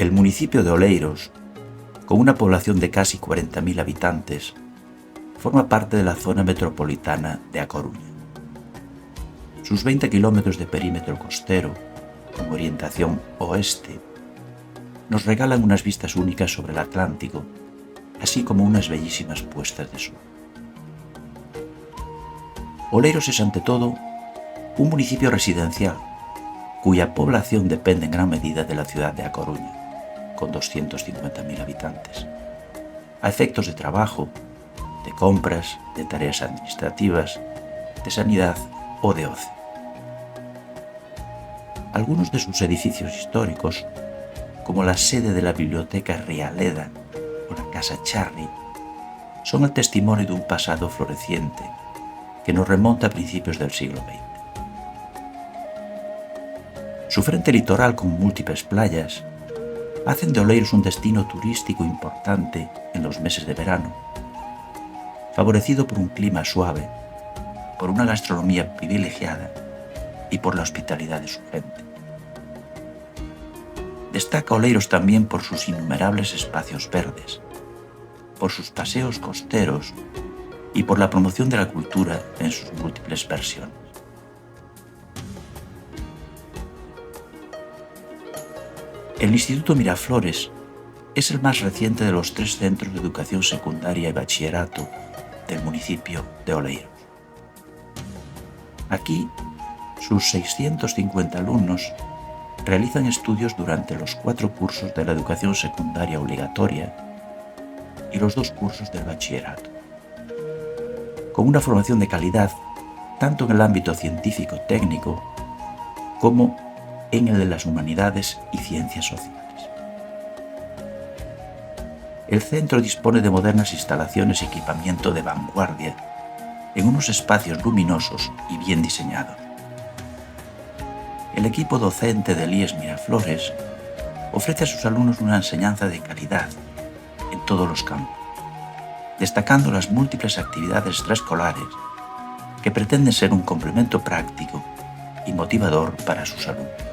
El municipio de Oleiros, con una población de casi 40.000 habitantes, forma parte de la zona metropolitana de A Coruña. Sus 20 kilómetros de perímetro costero, con orientación oeste, nos regalan unas vistas únicas sobre el Atlántico, así como unas bellísimas puestas de sol. Oleiros es ante todo un municipio residencial, cuya población depende en gran medida de la ciudad de A Coruña, con 250.000 habitantes, a efectos de trabajo, de compras, de tareas administrativas, de sanidad o de ocio. Algunos de sus edificios históricos, como la sede de la Biblioteca Rialeda o la Casa Charri, son el testimonio de un pasado floreciente que nos remonta a principios del siglo XX. Su frente litoral con múltiples playas hacen de Oleiros un destino turístico importante en los meses de verano, favorecido por un clima suave, por una gastronomía privilegiada y por la hospitalidad de su gente. Destaca Oleiros también por sus innumerables espacios verdes, por sus paseos costeros y por la promoción de la cultura en sus múltiples versiones. El Instituto Miraflores es el más reciente de los 3 centros de educación secundaria y bachillerato del municipio de Oleiros. Aquí, sus 650 alumnos realizan estudios durante los 4 cursos de la educación secundaria obligatoria y los 2 cursos del bachillerato, con una formación de calidad tanto en el ámbito científico-técnico como en el de las humanidades y ciencias sociales. El centro dispone de modernas instalaciones y equipamiento de vanguardia en unos espacios luminosos y bien diseñados. El equipo docente del IES Miraflores ofrece a sus alumnos una enseñanza de calidad en todos los campos, destacando las múltiples actividades extraescolares que pretenden ser un complemento práctico y motivador para sus alumnos.